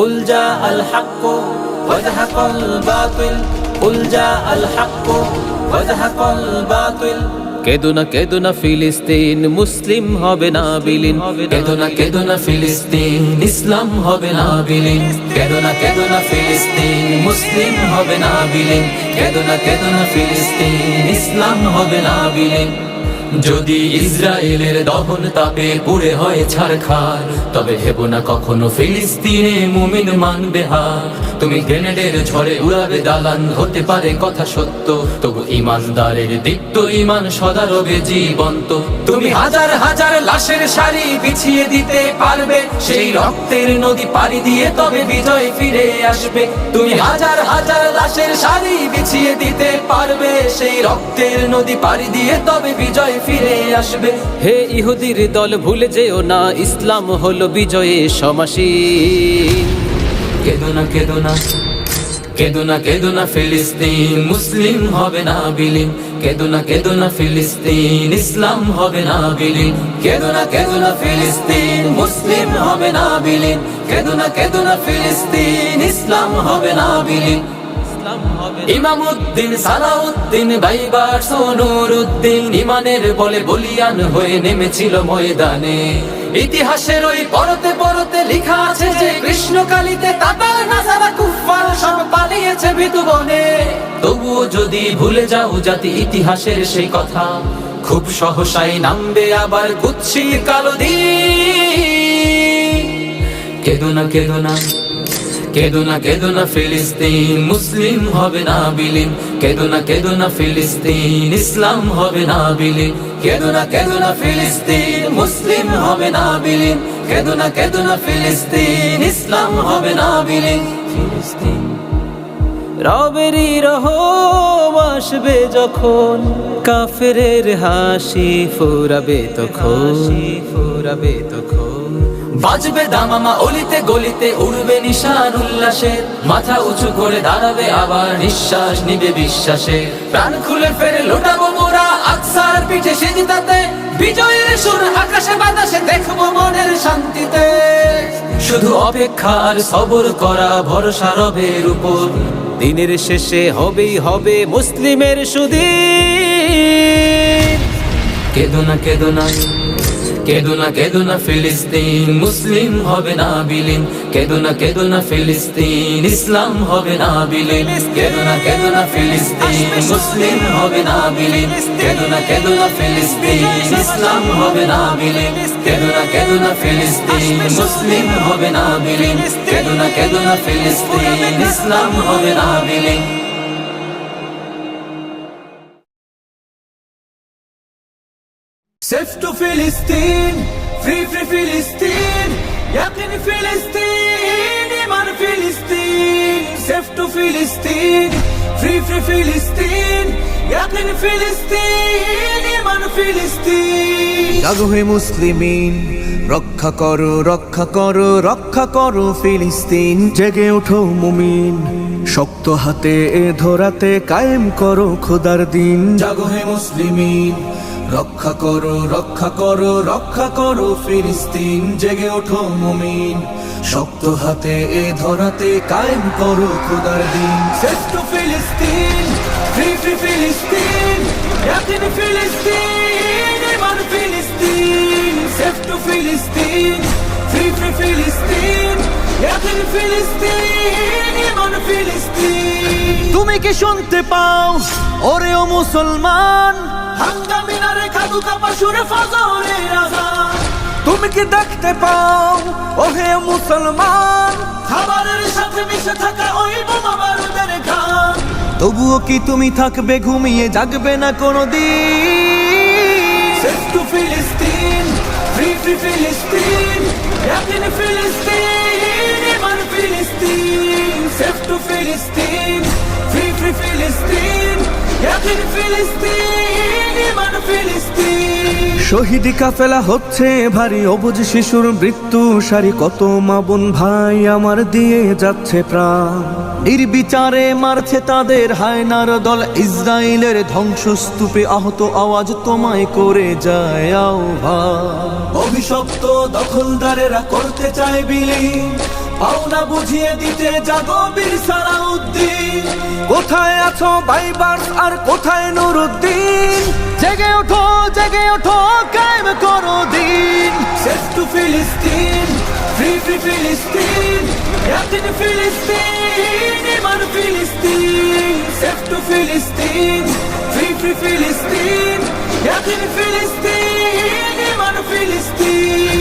قل جاء الحق وزهق الباطل قل جاء الحق وزهق الباطل কেদো না ফিলিস্তিন মুসলিম হবে না বিলীন কেদো না ফিলিস্তিন ইসলাম হবে না বিলীন কেদো না ফিলিস্তিন মুসলিম হবে না বিলীন কেদো না ফিলিস্তিন ইসলাম হবে না বিলীন যদি ইসরায়েলের দহন তাপে পুড়ে হয় ছারখার তবে হেবো না কখনো ফিলিস্তিনে মুমিন মানবে হার তুমি গ্রেনেডের ঝড়ে উড়াবে দালান হতে পারে কথা সত্য তবু ইমানদারের দীপ্ত ইমান সদা রবে জীবন্ত তুমি হাজার হাজার লাশের সারি বিছিয়ে দিতে পারবে সেই রক্তের নদী পাড়ি দিয়ে তবে বিজয় ফিরে আসবে তুমি হাজার হাজার লাশের সারি বিছিয়ে দিতে পারবে সেই রক্তের নদী পাড়ি দিয়ে তবে বিজয় ফিরে আসবে হে ইহুদির দল ভুলে যেও না ইসলাম হলো বিজয়ে সমাসীন কেদো না ফিলিস্তিন মুসলিম হবে না বিলীন কেদো না ফিলিস্তিন ইসলাম হবে না বিলীন কেদো না ফিলিস্তিন মুসলিম হবে না বিলীন কেদো না ফিলিস্তিন ইসলাম হবে না বিলীন ইমামউদ্দিন সালাউদ্দিন বাইবার সোনুরউদ্দিন ইমানের বলে বলিয়ান হয়ে নেমেছিল ময়দানে ইতিহাসের ওই পরতে পরতে লেখা আছে যে কৃষ্ণকালীতে তাতার নাসারা কুফফার সব পালিয়েছে ভীতু বনে তবুও যদি ভুলে যাও জাতি ইতিহাসের সেই কথা খুব সহসাই নামবে আবার কুৎসিত কালো দিন কেদো না ফিলিস্তিন মুসলিম হবে না বিলীন কেদো না ফিলিস্তিন ইসলাম হবে না বিলীন কেদো না ফিলিস্তিন মুসলিম হবে না বিলীন কেদো না ফিলিস্তিন ইসলাম হবে না বিলীন রবেরই রহম আসবে যখন কাফেরের হাসি ফুরাবে তখন বাজবে দামামা অলিতে গলিতে উড়বে নিশান উল্লাসে মাথা উঁচু করে দাঁড়াবে আবার নিঃশ্বাস নিবে বিশ্বাসে প্রাণ খুলে ফেরে লোটাবো মোরা আকসার পিঠে সেজদাতে বিজয়ের সুর আকাশে বাতাসে দেখবো মনের শান্তিতে শুধু অপেক্ষা আর সবর করা ভরসা রবের উপর দিনের শেষে হবে মুসলিমের সুদিন কেদো না ফিলিস্তিন মুসলিম হবে না বিলীন কেদো না ফিলিস্তিন ইসলাম হবে না বিলীন কেদো না ফিলিস্তিন মুসলিম হবে না বিলীন কেদো না ফিলিস্তিন ইসলাম হবে না বিলীন কেদো না ফিলিস্তিন মুসলিম হবে না বিলীন কেদো না ফিলিস্তিন ইসলাম হবে না বিলীন Safe to Philistine, free Philistine, Yakin Philistine, Iman Philistine. Safe to Philistine, free Philistine, Yakin Philistine, Iman Philistine. জাগো হে মুসলিমিন রক্ষা করো ফিলিস্তিন জেগে ওঠো মুমিন শক্ত হাতে এ ধরাতে কায়েম করো খোদার দিন জাগো হে মুসলিমিন রক্ষা করো ফিলিস্তিন জেগে ওঠো মুমিন শক্ত হাতে এ ধরাতে কায়েম করো খোদার দিন Safe to Philistine, free Philistine, Yakin Philistine, Iman Philistine. Safe to Philistine, free Philistine, Yakin Philistine, Iman Philistine. তুমি কি শুনতে পাও ওরে ও মুসলমান হাঙ্গা মিনারে খাদু কাপা সুরে ফজরের আযান তুমি কি দেখতে পাও ও হে মুসলমান খাবারের সাথে মিশে থাকা ওই বোমা বারুদের ঘাম তবুও কি তুমি থাকবে ঘুমিয়ে জাগবে না কোনোদিন Safe to Philistine, free Philistine, Yakin Philistine, Iman Philistine. Safe to Philistine, free Philistine, Yakin Philistine, Iman Philistine. শহীদি কাফেলা হচ্ছে ভারী অবুঝ শিশুর মৃত্যু সারি কত মা বোন ভাই আমার দিয়ে যাচ্ছে প্রাণ নির্বিচারে মারছে তাদের হায়নার দল ইসরায়েলের ধ্বংসস্তূপে আহত আওয়াজ তোমায় করে যায় আহ্বান অভিশপ্ত দখলদারেরা করতে চায় বিলীন পাওনা বুঝিয়ে দিতে জাগো বীর সালাউদ্দিন। কোথায় আছো বাইবার্স আর কোথায় নুরুদ্দিন? জেগে ওঠো কায়েম করো দিন। Safe to Philistine, free Philistine, yakin Philistine, iman Philistine. Safe to Philistine, free Philistine, yakin Philistine, iman Philistine.